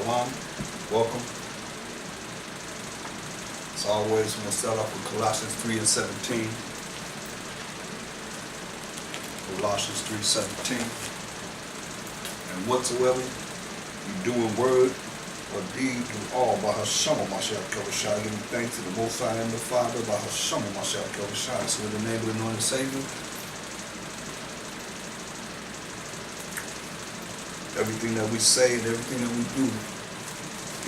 Shalom. Welcome. As always, I'm going to start off with Colossians 3 and 17. Colossians 3:17. And whatsoever you do in word or deed, do all by Hashem Mashiach Kavashai, giving thanks to the Most High and the Father by Hashem Mashiach Kavashai. So in the name of the anointed Savior, everything that we say and everything that we do,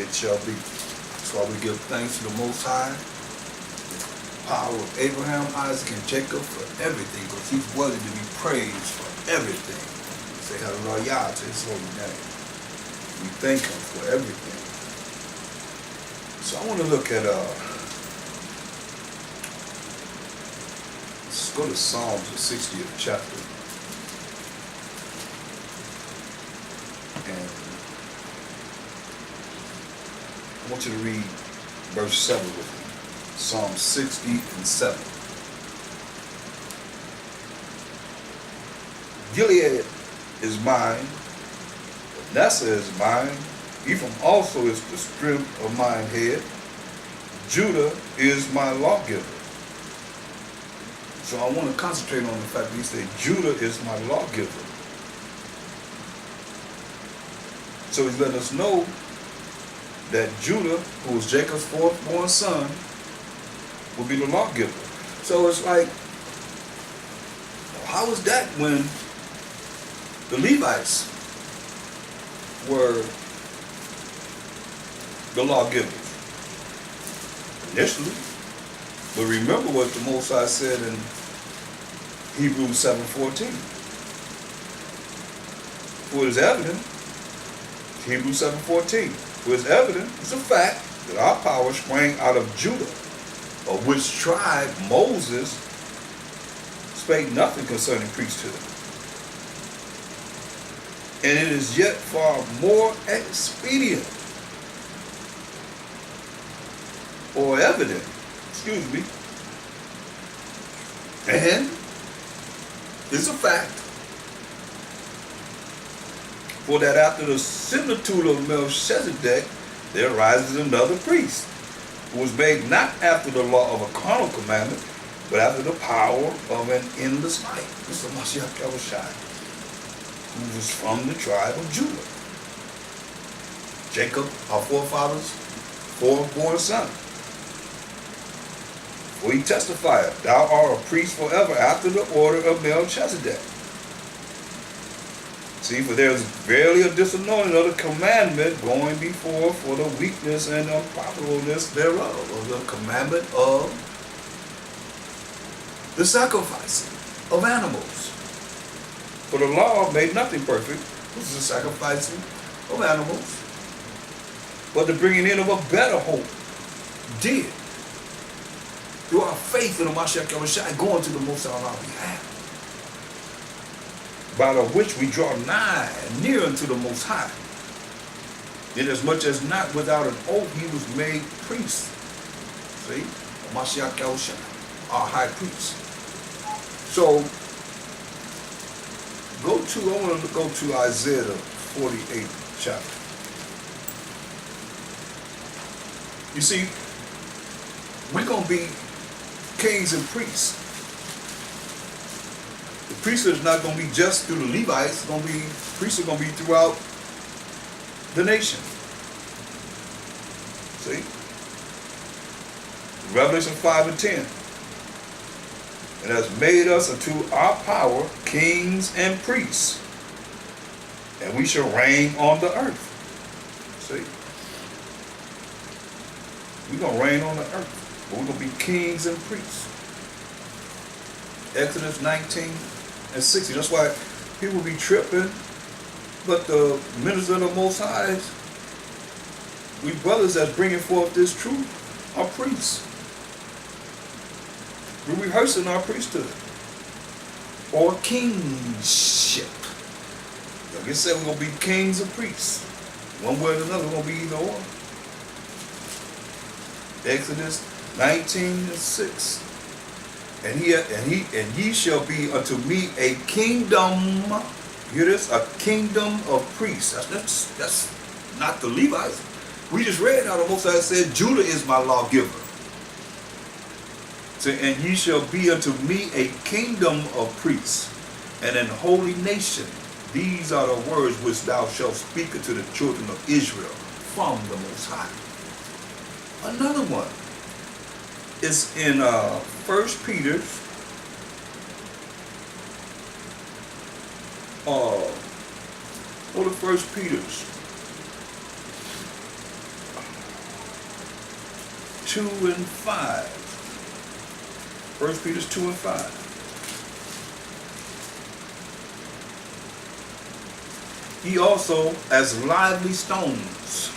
it shall be. That's why we give thanks to the Most High, the power of Abraham, Isaac, and Jacob for everything, because he's worthy to be praised for everything. Say hallelujah to his holy name. We thank him for everything. So I want to look at, let's go to Psalms, the 60th chapter. And I want you to read verse 7 with me. Psalm 60 and 7. Gilead is mine, Manasseh is mine, Ephraim also is the strength of mine head, Judah is my lawgiver. So I want to concentrate on the fact that he said, Judah is my lawgiver. So he's letting us know that Judah, who was Jacob's fourth-born son, will be the lawgiver. So it's like, how was that when the Levites were the lawgivers initially? But remember what the Most High said in Hebrews 7:14. For it is evident, Hebrews 7:14. For it is evident, it's a fact, that our power sprang out of Judah, of which tribe Moses spake nothing concerning priesthood. And it is yet far more expedient, or evident, and it's a fact, for that after the similitude of Melchizedek, there arises another priest, who was made not after the law of a carnal commandment, but after the power of an endless life. This is Mashiach Kavashai, who was from the tribe of Judah. Jacob, our forefathers' fourth-born son. For he testified, thou art a priest forever after the order of Melchizedek. See, for there is verily a disannulling of the commandment going before for the weakness and unprofitableness thereof, of the commandment of the sacrificing of animals. For the law made nothing perfect, this is the sacrificing of animals, but the bringing in of a better hope did, through our faith in the Mashiach Yahushua, going to the Most High on our behalf, by the which we draw nigh, near unto the Most High. Inasmuch as not without an oath he was made priest. See? Mashiach Yahushua, our high priest. So, I want to go to Isaiah the 48th chapter. You see, we're going to be kings and priests. The priesthood is not going to be just through the Levites. Priests are going to be throughout the nation. See? Revelation 5 and 10. It has made us unto our power kings and priests, and we shall reign on the earth. See? We're going to reign on the earth, but we're going to be kings and priests. Exodus 19 and 60. That's why people be tripping, but the ministers of the Most High, we brothers that's bringing forth this truth, are priests. We're rehearsing our priesthood or kingship. Like I said, we're going to be kings and priests. One way or another, we're going to be either or. Exodus 19 and 6. And ye shall be unto me a kingdom. Hear this? A kingdom of priests. That's not the Levites. We just read how the Most High said, Judah is my lawgiver. So, and ye shall be unto me a kingdom of priests and an holy nation. These are the words which thou shalt speak unto the children of Israel from the Most High. Another one is in 1 Peter. Go to 1 Peter's 2 and 5. 1 Peter's 2 and 5. Ye also, as lively stones,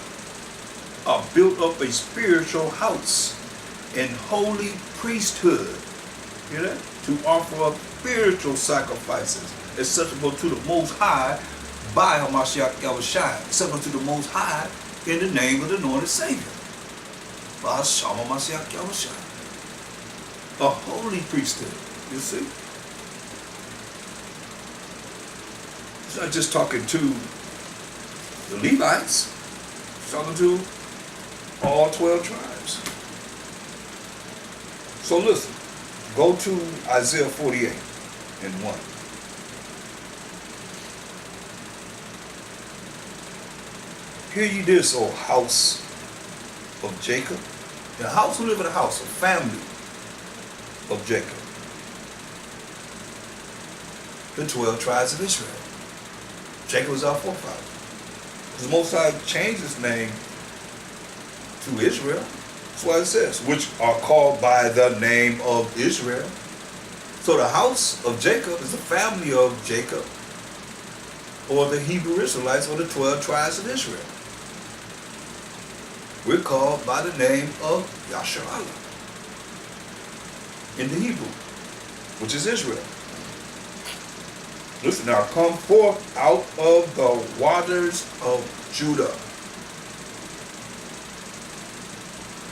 are built up a spiritual house and holy priesthood. Hear that? To offer up spiritual sacrifices acceptable to the Most High by Hamashiach Yahushua, acceptable to the Most High in the name of the anointed Savior. By Hashem Hamashiach Yahushua. A holy priesthood, you see? It's not just talking to the Levites, it's talking to all 12 tribes. So listen, go to Isaiah 48 and 1. Hear ye this, O house of Jacob. The house who live in a house, a family of Jacob. The 12 tribes of Israel. Jacob was our forefather. The Most High changed his name to Israel. That's why it says, which are called by the name of Israel. So the house of Jacob is the family of Jacob, or the Hebrew Israelites, or the 12 tribes of Israel. We're called by the name of Yasharallah in the Hebrew, which is Israel. Listen now, come forth out of the waters of Judah.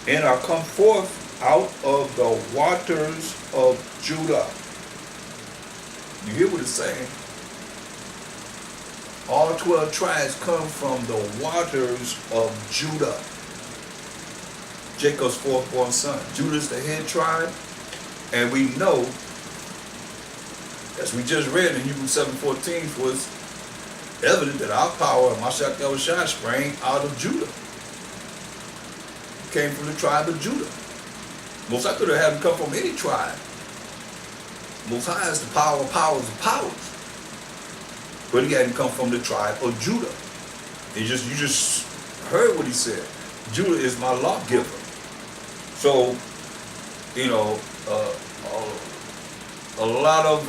And are come forth out of the waters of Judah. You hear what it's saying? All 12 tribes come from the waters of Judah. Jacob's fourth-born son. Judah's the head tribe. And we know, as we just read in Hebrews 7:14, was evident that our power of Mashiach Yahushua sprang out of Judah. It came from the tribe of Judah. Most High could have had him come from any tribe. Most High is the power of powers of powers. But he had him come from the tribe of Judah. You just heard what he said. Judah is my lawgiver. So, you know, a lot of,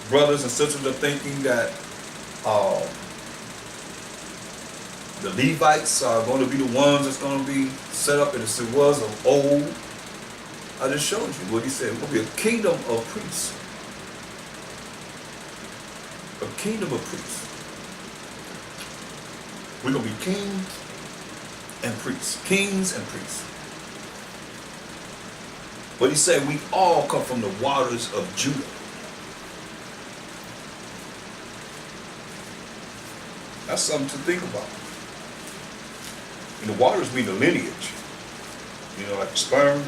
brothers and sisters are thinking that the Levites are going to be the ones that's going to be set up as it was of old. I just showed you what he said. We're going to be a kingdom of priests. A kingdom of priests. We're going to be king and priests. Kings and priests. But he said we all come from the waters of Judah. That's something to think about. And the waters mean the lineage. You know, like sperm,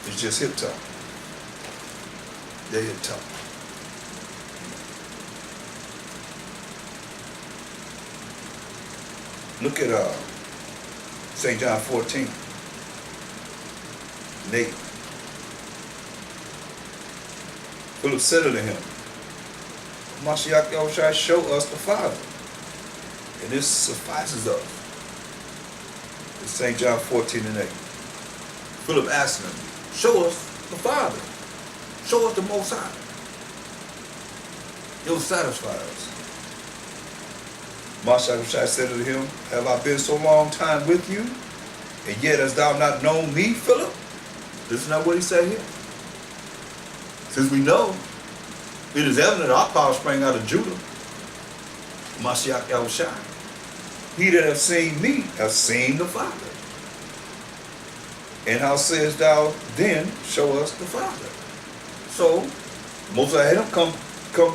it's just hip top. They're hip top. Look at St. John 14. Nate. Philip said unto him, Mashiach Yahushua, show us the Father, and this suffices us. It's St. John 14 and 8. Philip asked him, show us the Father. Show us the Most High. It will satisfy us. Mashiach Yahushua said unto him, have I been so long time with you, and yet hast thou not known me, Philip? This is not what he said here. Since we know, it is evident that our power sprang out of Judah. Mashiach Yahushua. He that hath seen me hath seen the Father. And how sayest thou then, show us the Father? So, Moses had him come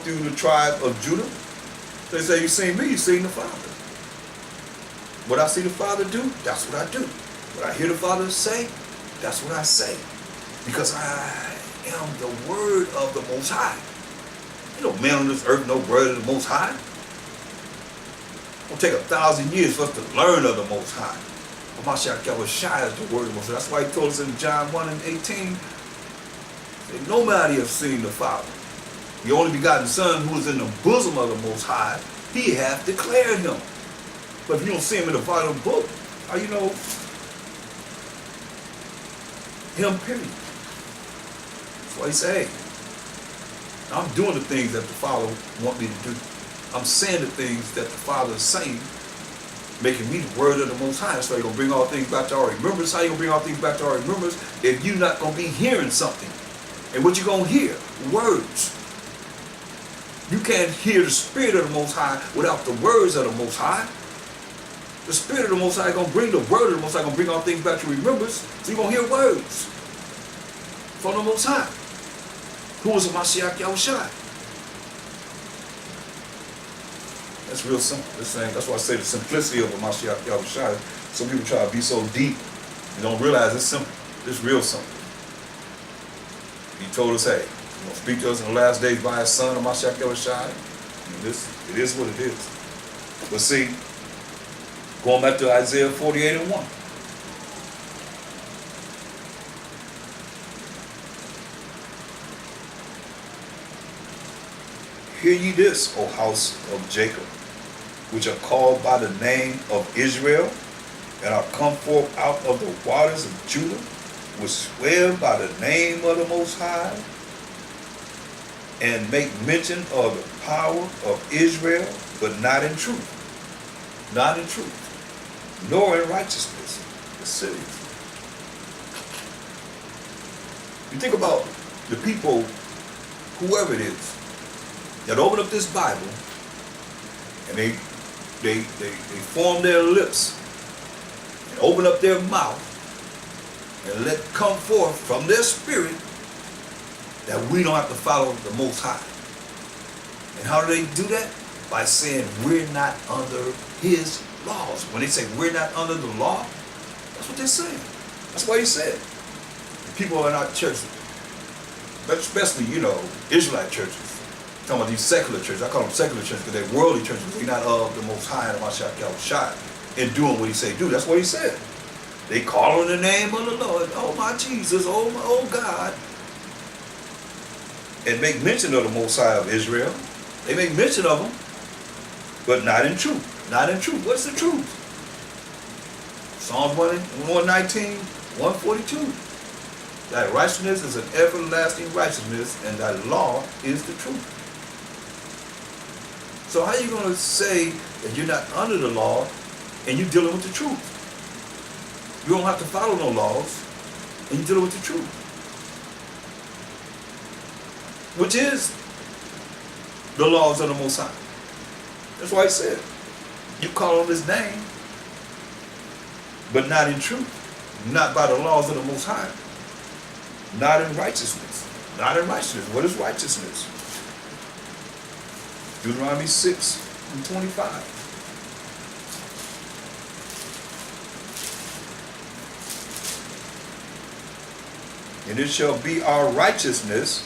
through the tribe of Judah. They say, you seen me, you seen the Father. What I see the Father do, that's what I do. What I hear the Father say, that's what I say. Because I am the Word of the Most High. You know, man on this earth, no Word of the Most High. It'll take 1,000 years for us to learn of the Most High. Mashiach Yahushua is the Word of the Most High. That's why he told us in John 1:18, that nobody has seen the Father. The only begotten Son who is in the bosom of the Most High, he hath declared him. But if you don't see him in the bottom of the book, how you know him, period? That's why he say, I'm doing the things that the Father want me to do. I'm saying the things that the Father is saying, making me the Word of the Most High. That's why you're going to bring all things back to our remembrance. How you going to bring all things back to our remembrance if you're not going to be hearing something? And what you going to hear? Words. You can't hear the Spirit of the Most High without the words of the Most High. The Spirit of the Most High is going to bring the Word of the Most High, going to bring all things back to remembrance. So you're going to hear words from the Most High, who is a Mashiach Yahushua. That's real simple. This thing, that's why I say the simplicity of a Mashiach Yahushua. Some people try to be so deep, you don't realize it's simple. It's real simple. He told us, hey, he's going to speak to us in the last days by his Son, Mashiach Yahushua. It is what it is. But see, going back to Isaiah 48:1. Hear ye this, O house of Jacob, which are called by the name of Israel, and are come forth out of the waters of Judah, which swear by the name of the Most High, and make mention of the power of Israel, but not in truth. Not in truth. Nor in righteousness. It's serious. You think about the people, whoever it is, that open up this Bible and they form their lips and open up their mouth and let come forth from their spirit that we don't have to follow the Most High. And how do they do that? By saying we're not under his laws. When they say we're not under the law, that's what they're saying. That's why he said people in our churches, but especially, Israelite churches, talking about these secular churches. I call them secular churches because they're worldly churches. They're not of the Most High and Mashiach Yahushua in doing what he say do. That's what he said. They call on the name of the Lord. Oh my Jesus, oh God. And make mention of the Most High of Israel. They make mention of him, but not in truth. Not in truth. What's the truth? Psalms 119, 142. Thy righteousness is an everlasting righteousness, and thy law is the truth. So how are you going to say that you're not under the law and you're dealing with the truth? You don't have to follow no laws and you're dealing with the truth. Which is the laws of the Most High. That's why he said, you call on his name, but not in truth. Not by the laws of the Most High. Not in righteousness. Not in righteousness. What is righteousness? Deuteronomy 6:25. And it shall be our righteousness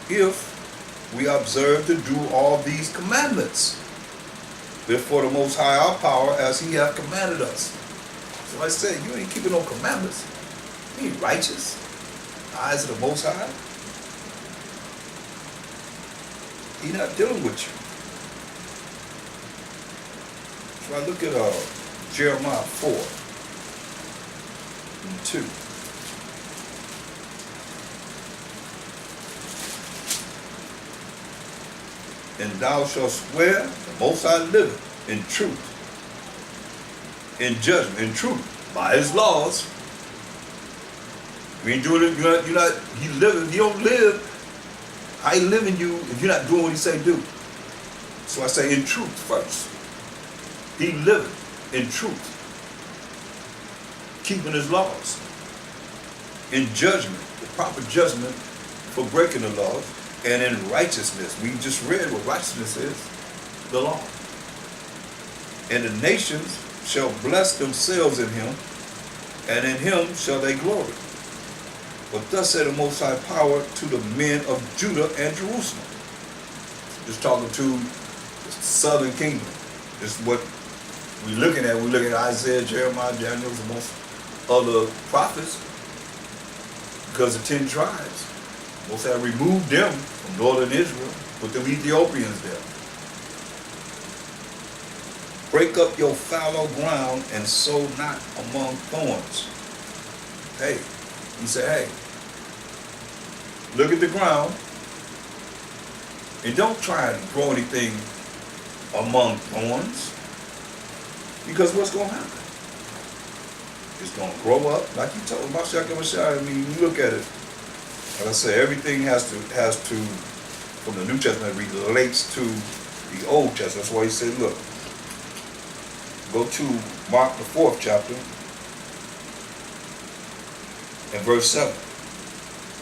if we observe to do all these commandments before the Most High our power as he hath commanded us. So I say, you ain't keeping no commandments. You ain't righteous. The eyes of the Most High. He not dealing with you. So I look at Jeremiah 4:2. And thou shalt swear, the Most High liveth, in truth, in judgment, in truth, by his laws. You ain't doing it, you're not, he living, you don't live. How he live in you if you're not doing what he say do? So I say in truth first. He liveth in truth, keeping his laws. In judgment, the proper judgment for breaking the laws. And in righteousness, we just read what righteousness is, the law. And the nations shall bless themselves in him, and in him shall they glory. But thus said the Most High Power to the men of Judah and Jerusalem. Just talking to the southern kingdom. This is what we're looking at. We're looking at Isaiah, Jeremiah, Daniel, and most other prophets, because the 10 tribes. Most High removed them from northern Israel, put them Ethiopians there. Break up your fallow ground and sow not among thorns. Hey, he said, hey, look at the ground and don't try to grow anything among thorns, because what's going to happen? It's going to grow up, like he told Mashiach Messiah. I mean, you look at it, like I said, everything has to, from the New Testament, relates to the Old Testament. That's why he said, look, go to Mark the 4th chapter and verse 7.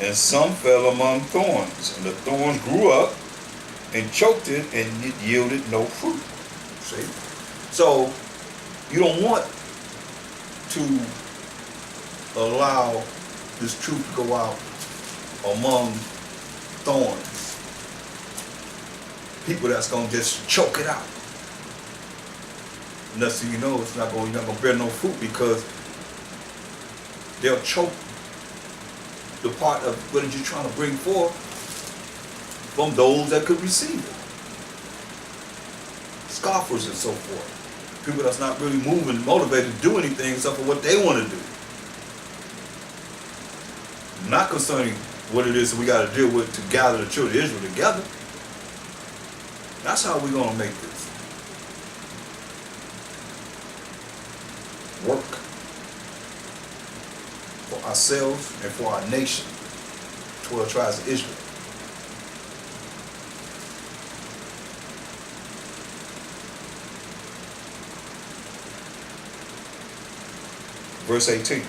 And some fell among thorns, and the thorns grew up and choked it, and it yielded no fruit. See? So you don't want to allow this truth to go out among thorns. People that's going to just choke it out. Next thing you know, you're not going to bear no fruit, because they'll choke the part of what you're trying to bring forth from those that could receive it. Scoffers and so forth. People that's not really moving, motivated to do anything except for what they want to do. Not concerning what it is that we got to deal with to gather the children of Israel together. That's how we're going to make this work for ourselves and for our nation, 12 tribes of Israel. Verse 18.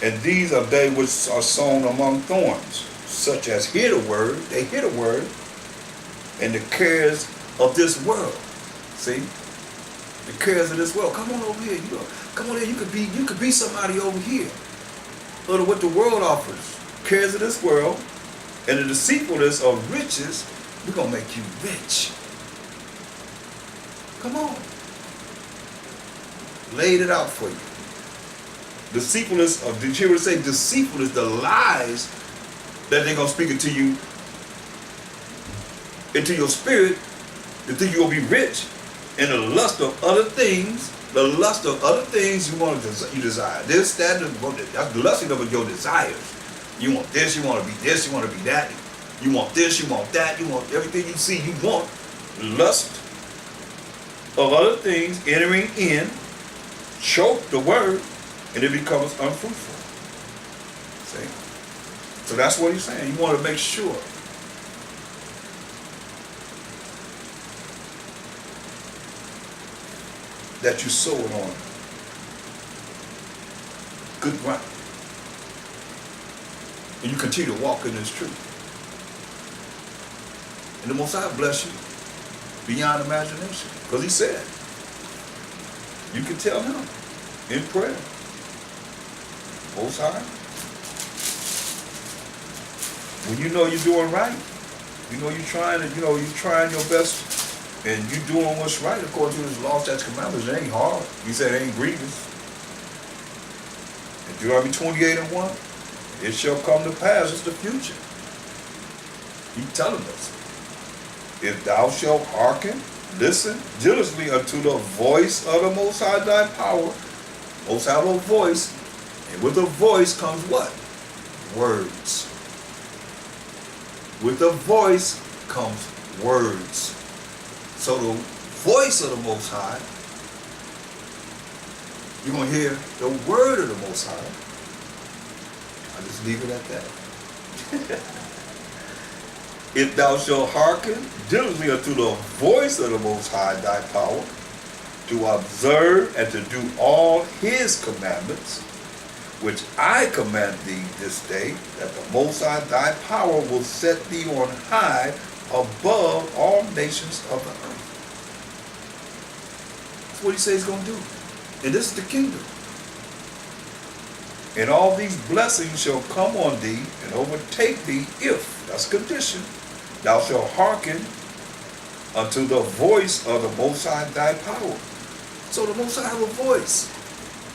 And these are they which are sown among thorns, such as hear the word, they hear the word, and the cares of this world. See? The cares of this world. Come on over here. Come on here. You could be somebody over here. Look at what the world offers. Cares of this world and the deceitfulness of riches. We're going to make you rich. Come on. Laid it out for you. Deceitfulness of, did you ever say deceitfulness, the lies that they're going to speak into you, into your spirit, to think you're going to be rich, and the lust of other things, you want to, you desire this, that, that's the lusting of your desires. You want this, you want to be this, you want to be that, you want this, you want that, you want everything you see, you want. Lust of other things entering in, choke the word, and it becomes unfruitful. See? So that's what he's saying. You want to make sure that you sow it on good ground. And you continue to walk in this truth. And the Most High bless you beyond imagination. Because he said, you can tell him in prayer. Most High, when you know you're doing right, you know you're trying your best, and you're doing what's right according to his law, statutes, commandments. It ain't hard. He said it ain't grievous. In Deuteronomy 28:1, it shall come to pass. It's the future. He's telling us, if thou shalt hearken, listen diligently unto the voice of the Most High thy power. Most High will voice. And with a voice comes what? Words. With a voice comes words. So the voice of the Most High, you're going to hear the word of the Most High. I'll just leave it at that. If thou shalt hearken diligently unto the voice of the Most High thy power, to observe and to do all his commandments, which I command thee this day, that the Most High thy power will set thee on high above all nations of the earth. That's what he says he's going to do. And this is the kingdom. And all these blessings shall come on thee and overtake thee if, that's condition, thou shalt hearken unto the voice of the Most High thy power. So the Most High have a voice.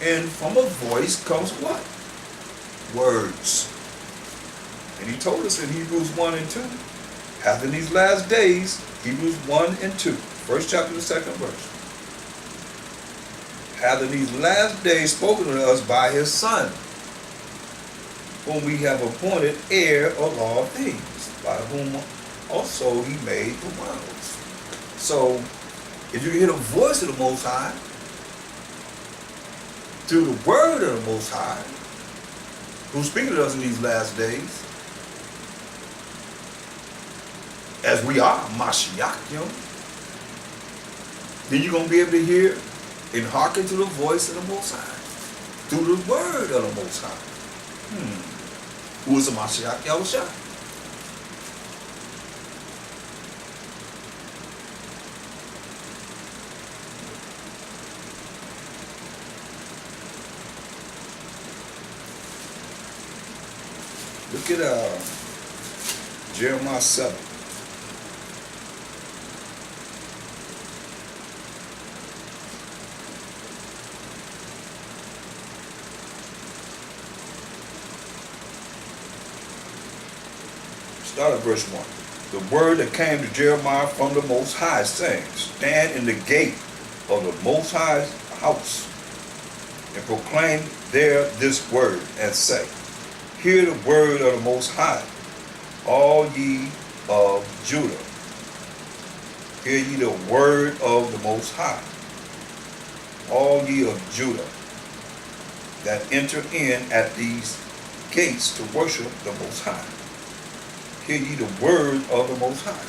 And from a voice comes what? Words. And he told us in Hebrews 1 and 2, hath in these last days, Hebrews 1 and 2, first chapter, the second verse, hath in these last days spoken to us by his Son, whom we have appointed heir of all things, by whom also he made the worlds. So, if you hear the voice of the Most High, through the word of the Most High, who's speaking to us in these last days, as we are Mashiach, then you're going to be able to hear and hearken to the voice of the Most High, through the word of the Most High. Who is the Mashiach Yahushua? Look at Jeremiah 7. Start at verse 1. The word that came to Jeremiah from the Most High, saying, stand in the gate of the Most High's house, and proclaim there this word, and say, hear the word of the Most High, all ye of Judah. Hear ye the word of the Most High, all ye of Judah, that enter in at these gates to worship the Most High. Hear ye the word of the Most High.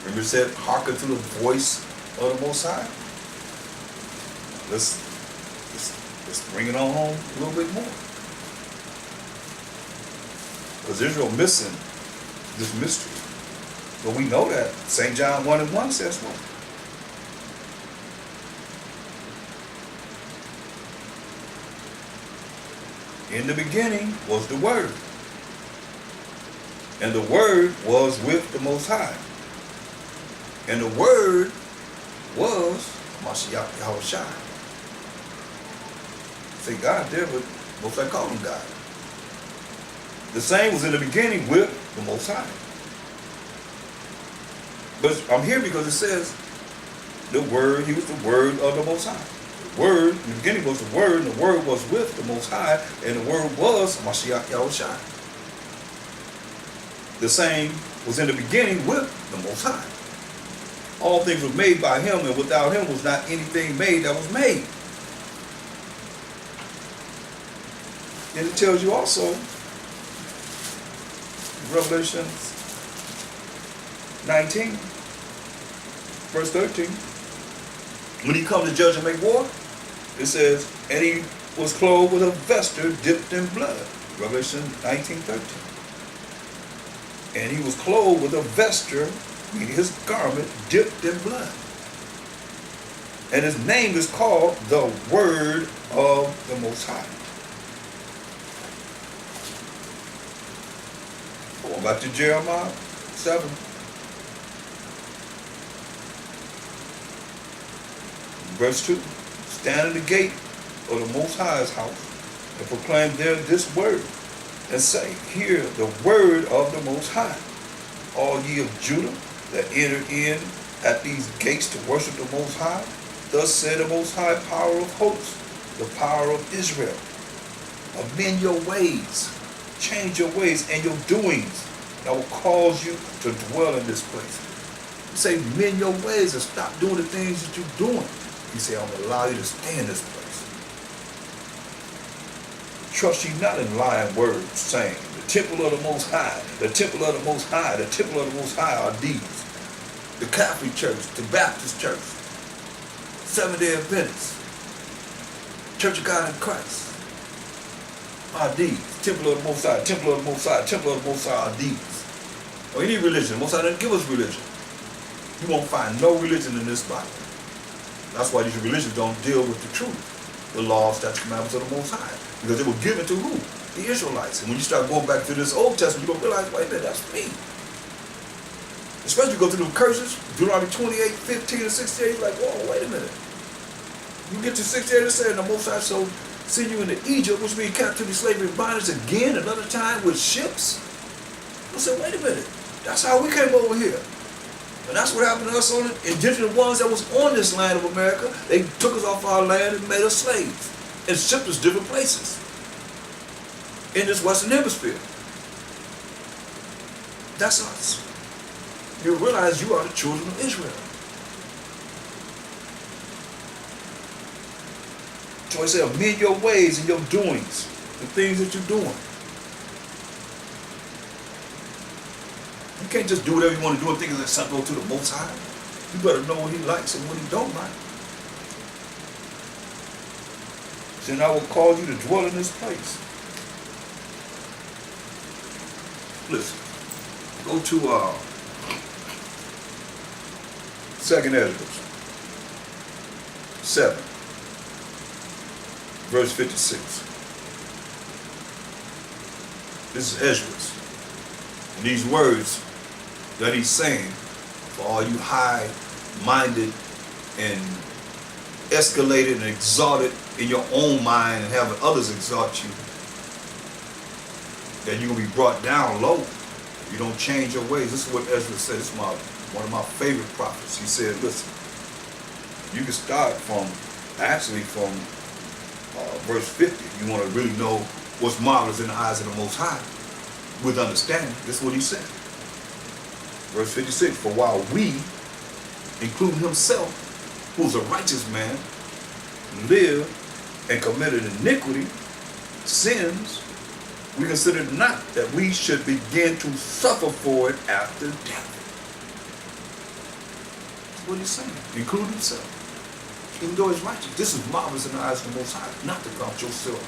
Remember it said, hearken to the voice of the Most High? Let's bring it on home a little bit more. Because Israel missing this mystery. But we know that St. John 1 and 1 says what? In the beginning was the Word. And the Word was with the Most High. And the Word was Mashiach Yahushua. Say God there, but Most High call him God. The same was in the beginning with the Most High. But I'm here because it says the Word, he was the Word of the Most High. The Word, in the beginning was the Word, and the Word was with the Most High, and the Word was Mashiach Yahushua. The same was in the beginning with the Most High. All things were made by him, and without him was not anything made that was made. And it tells you also, Revelation 19, verse 13, when he comes to judge and make war, it says, and he was clothed with a vesture dipped in blood. Revelation 19:13. And he was clothed with a vesture, meaning his garment, dipped in blood. And his name is called the Word of the Most High. Going back to Jeremiah 7. Verse 2. Stand in the gate of the Most High's house, and proclaim there this word, and say, hear the word of the Most High, all ye of Judah that enter in at these gates to worship the Most High. Thus said the Most High power of hosts, the power of Israel. Amend your ways, change your ways and your doings that will cause you to dwell in this place. You say, mend your ways and stop doing the things that you're doing. He said, I'm going to allow you to stay in this place. Trust ye not in lying words, saying, the temple of the Most High, the temple of the Most High, the temple of the Most High are these. The Catholic Church, the Baptist Church, Seventh-day Adventists, Church of God in Christ are these. Temple of the Most High, temple of the Most High, temple of the Most High are these. Or any religion. The Most High didn't give us religion. You won't find no religion in this Bible. That's why these religions don't deal with the truth, the laws, statutes, commandments of the Most High, because they were given to who? The Israelites. And when you start going back to this Old Testament, you're going to realize, wait a minute, that's me. Especially you go through the curses, Deuteronomy 28, 15, and 68, you're like, whoa, wait a minute. You get to 68 and say, the Most High shall send you into Egypt, which means captivity, slavery, and bondage again, another time with ships. I said, wait a minute. That's how we came over here. And that's what happened to us on the indigenous ones that was on this land of America. They took us off our land and made us slaves and shipped us different places in this Western Hemisphere. That's us. You realize you are the children of Israel. So he said, amend your ways and your doings, the things that you're doing. You can't just do whatever you want to do and think it's something to the Most High. You better know what he likes and what he don't like. Then I will cause you to dwell in this place. Listen, go to 2nd Ezra 7, verse 56. This is Ezra. And these words that he's saying, for all you high-minded and escalated and exalted in your own mind and having others exalt you, then you're going to be brought down low. You don't change your ways. This is what Ezra said. This is one of my favorite prophets. He said, listen, you can start from verse 50. You want to really know what's marvelous in the eyes of the Most High with understanding. This is what he said. Verse 56, for while we, including himself, who's a righteous man, lived and committed iniquity, sins, we consider not that we should begin to suffer for it after death. That's what he's saying, including himself. Even though he's righteous, this is marvelous in the eyes of the Most High, not to count yourself.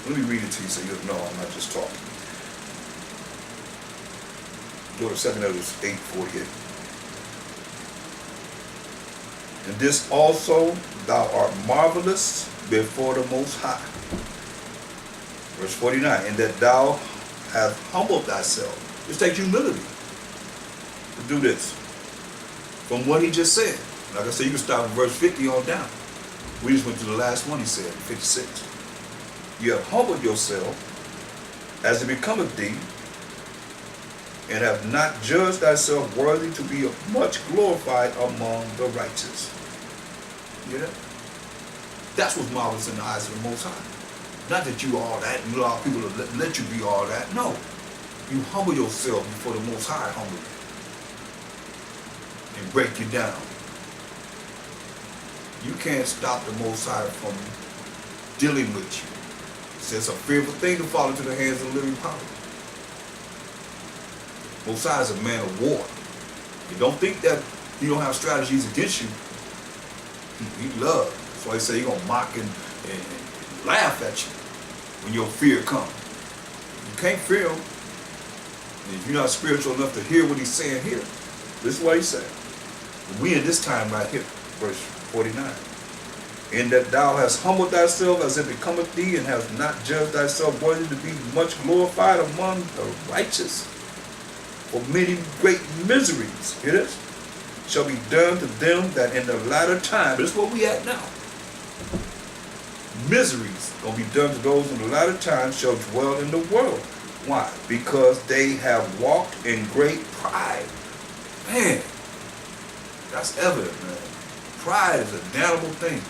Let me read it to you so you'll know I'm not just talking. Go to 2nd Ezra 8:48. And this also thou art marvelous before the Most High. Verse 49, and that thou hast humbled thyself. This takes humility to do this. From what he just said. Like I said, you can start with verse 50 on down. We just went to the last one he said, 56. You have humbled yourself as it becometh thee, and have not judged thyself worthy to be much glorified among the righteous. You know? That's what's marvelous in the eyes of the Most High. Not that you all that, and you allow people to let you be all that. No. You humble yourself before the Most High humble you and break you down. You can't stop the Most High from dealing with you. It's a fearful thing to fall into the hands of the living power. Most High is a man of war. You don't think that he don't have strategies against you. He loves. That's why he say he's going to mock and laugh at you when your fear comes. You can't fear him. And if you're not spiritual enough to hear what he's saying here, this is what he said. We in this time right here, verse 49. In that thou hast humbled thyself as it becometh thee, and hast not judged thyself worthy to be much glorified among the righteous. For many great miseries, hear this, shall be done to them that in the latter time, this is what we at now. Miseries gonna be done to those in the latter time shall dwell in the world. Why? Because they have walked in great pride. Man, that's evident, man. Pride is a damnable thing.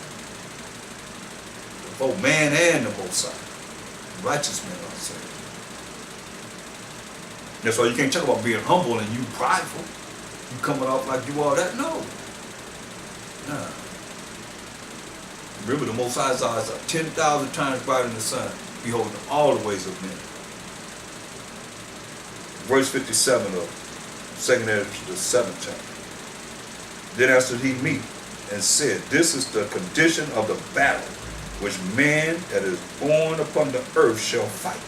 For both man and the Most High. Righteous men are saying. That's why you can't talk about being humble and you prideful. You coming off like you all that. No. Nah. Remember, the Most High's eyes are 10,000 times brighter than the sun, beholding all the ways of men. Verse 57 of 2nd Ezra, the 7th chapter. Then answered he me and said, this is the condition of the battle which man that is born upon the earth shall fight.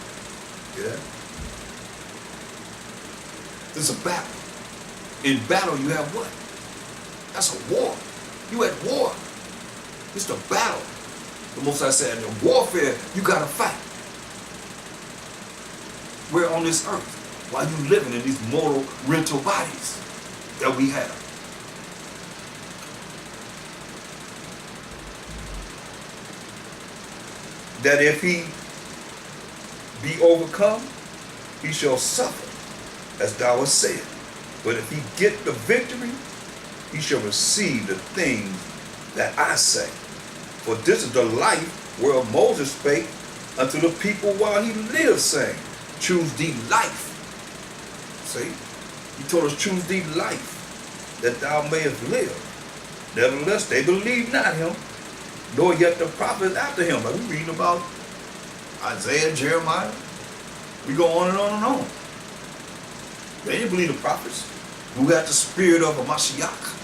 Yeah? This is a battle. In battle you have what? That's a war. You at war. It's the battle. The Most High said, in the warfare, you gotta fight. We're on this earth while you living in these mortal rental bodies that we have. That if he be overcome, he shall suffer, as thou hast said. But if he get the victory, he shall receive the things that I say. For this is the life whereof Moses spake unto the people while he lived, saying, choose thee life. See? He told us, choose thee life, that thou mayest live. Nevertheless, they believed not him, nor yet the prophets after him. Like we reading about Isaiah, Jeremiah. We go on and on and on. They didn't believe the prophets who got the spirit of a Mashiach.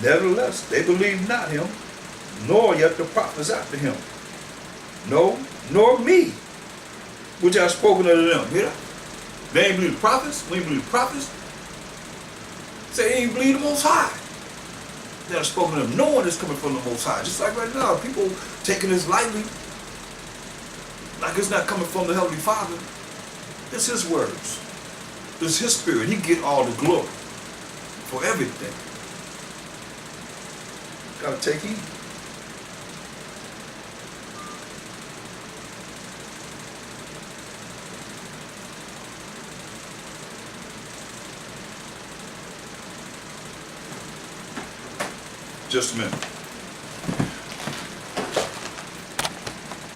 Nevertheless, they believed not him, nor yet the prophets after him. No, nor me, which I have spoken unto them. Hear that? They ain't believe the prophets. We ain't believe the prophets. Say they ain't believe the Most High. They have spoken to them. No one is coming from the Most High. Just like right now, people taking this lightly, like it's not coming from the Heavenly Father. It's his words. It's his spirit. He get all the glory for everything. Gotta take heed. Just a minute.